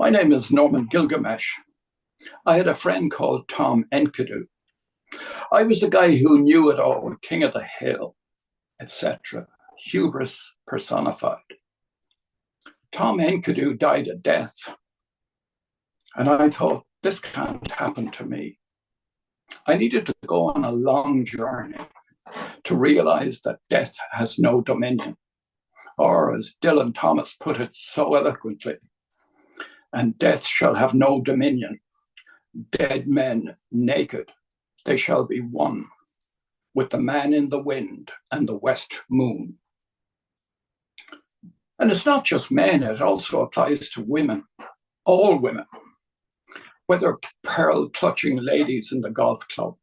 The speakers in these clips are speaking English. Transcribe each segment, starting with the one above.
My name is Norman Gilgamesh. I had a friend called Tom Enkidu. I was the guy who knew it all, king of the hill, etc. Hubris personified. Tom Enkidu died a death. And I thought, this can't happen to me. I needed to go on a long journey to realize that death has no dominion. Or as Dylan Thomas put it so eloquently, and death shall have no dominion. Dead men naked, they shall be one with the man in the wind and the west moon. And it's not just men, it also applies to women, all women, whether pearl-clutching ladies in the golf club,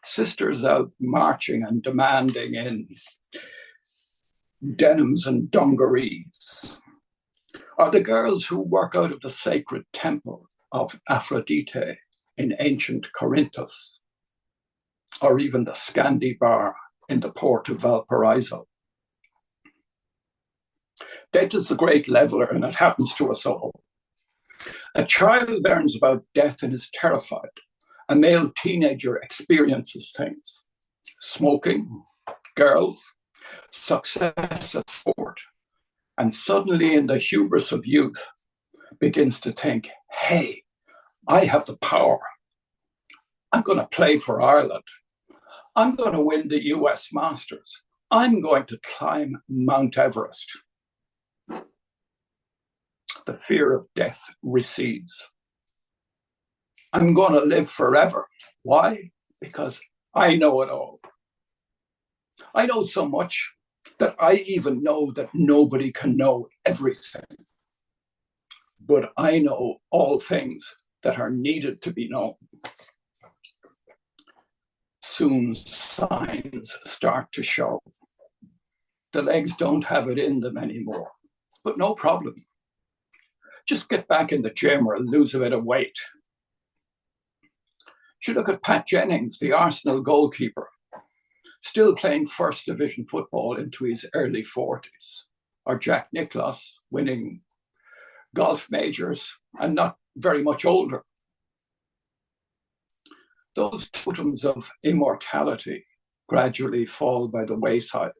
sisters out marching and demanding in denims and dungarees, or the girls who work out of the sacred temple of Aphrodite in ancient Corinthus, or even the Scandi bar in the port of Valparaiso. Death is the great leveler, and it happens to us all. A child learns about death and is terrified. A male teenager experiences things. Smoking, girls, success at sport, and suddenly in the hubris of youth begins to think, hey, I have the power. I'm going to play for Ireland. I'm going to win the US Masters. I'm going to climb Mount Everest. The fear of death recedes. I'm going to live forever. Why? Because I know it all. I know so much that I even know that nobody can know everything. But I know all things that are needed to be known. Soon signs start to show. The legs don't have it in them anymore, but no problem. Just get back in the gym or lose a bit of weight. You look at Pat Jennings, the Arsenal goalkeeper, still playing first division football into his early 40s, or Jack Nicklaus winning golf majors and not very much older. Those totems of immortality gradually fall by the wayside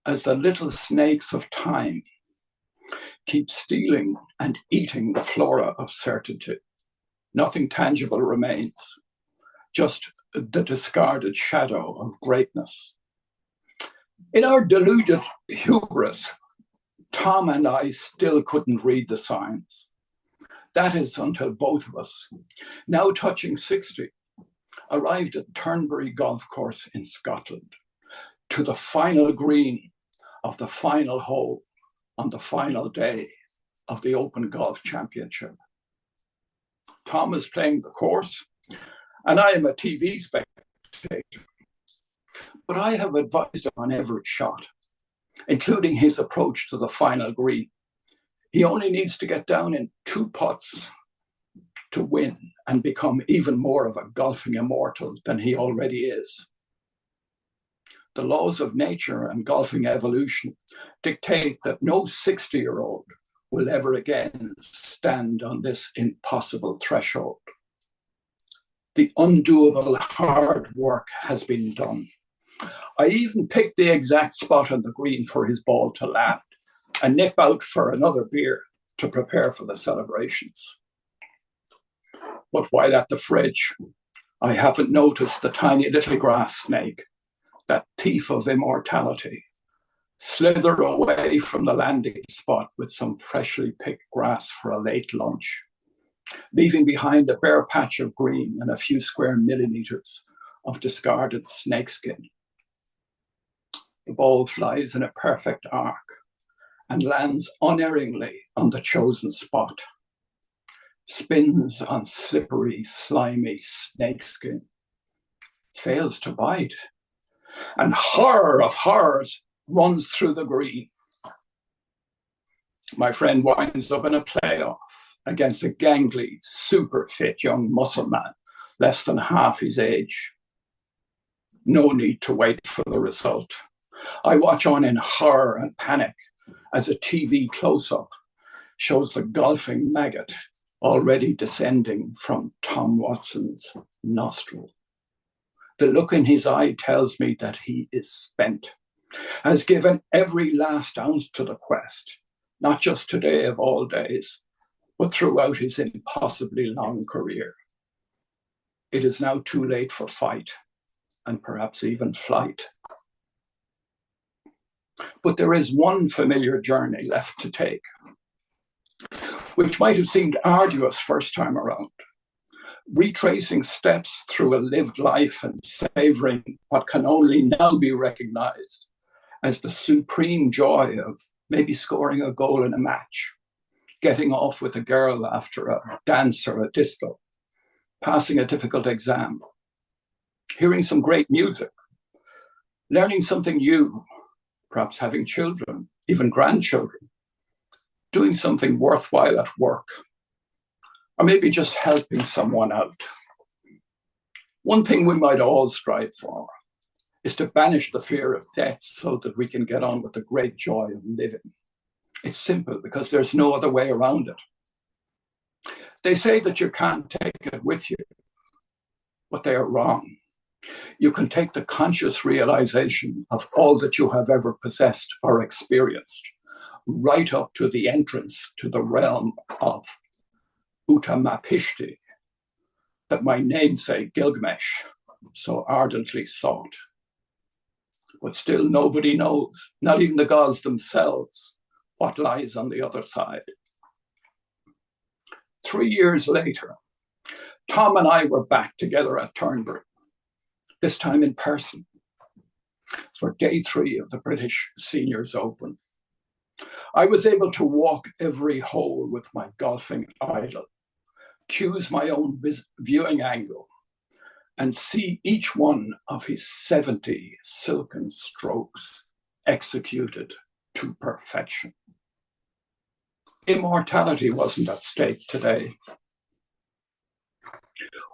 as the little snakes of time keep stealing and eating the flora of certainty. Nothing tangible remains, just the discarded shadow of greatness. In our deluded hubris, Tom and I still couldn't read the signs. That is until both of us, now touching 60, arrived at Turnberry Golf Course in Scotland, to the final green of the final hole on the final day of the Open Golf Championship. Tom is playing the course, and I am a TV spectator. But I have advised him on every shot, including his approach to the final green. He only needs to get down in 2 putts to win and become even more of a golfing immortal than he already is. The laws of nature and golfing evolution dictate that no 60-year-old will ever again stand on this impossible threshold. The undoable hard work has been done. I even picked the exact spot on the green for his ball to land and nip out for another beer to prepare for the celebrations. But while at the fridge, I haven't noticed the tiny little grass snake, that thief of immortality, slither away from the landing spot with some freshly picked grass for a late lunch, leaving behind a bare patch of green and a few square millimeters of discarded snakeskin. The ball flies in a perfect arc and lands unerringly on the chosen spot, spins on slippery, slimy snakeskin, fails to bite, and horror of horrors runs through the green. My friend winds up in a playoff against a gangly, super fit young muscle man, less than half his age. No need to wait for the result. I watch on in horror and panic as a TV close-up shows the golfing maggot already descending from Tom Watson's nostril. The look in his eye tells me that he is spent, has given every last ounce to the quest, not just today of all days, but throughout his impossibly long career. It is now too late for fight, and perhaps even flight. But there is one familiar journey left to take, which might have seemed arduous first time around. Retracing steps through a lived life and savoring what can only now be recognized as the supreme joy of maybe scoring a goal in a match, getting off with a girl after a dance or a disco, passing a difficult exam, hearing some great music, learning something new, perhaps having children, even grandchildren, doing something worthwhile at work, or maybe just helping someone out. One thing we might all strive for is to banish the fear of death so that we can get on with the great joy of living. It's simple because there's no other way around it. They say that you can't take it with you, but they are wrong. You can take the conscious realization of all that you have ever possessed or experienced, right up to the entrance to the realm of Utamapishti, that my namesake Gilgamesh so ardently sought. But still nobody knows, not even the gods themselves, what lies on the other side. 3 years later, Tom and I were back together at Turnberry, this time in person, for day 3 of the British Seniors Open. I was able to walk every hole with my golfing idol, choose my own viewing angle, and see each one of his 70 silken strokes executed to perfection. Immortality wasn't at stake today.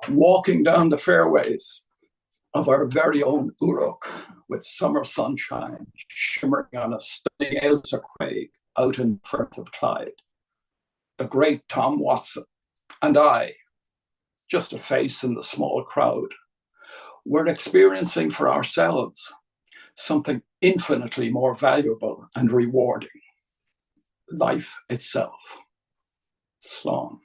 Walking down the fairways of our very own Uruk with summer sunshine shimmering on a stunning Ailsa Craig out in Firth of Clyde, the great Tom Watson and I, just a face in the small crowd, were experiencing for ourselves something infinitely more valuable and rewarding: life itself. Slán.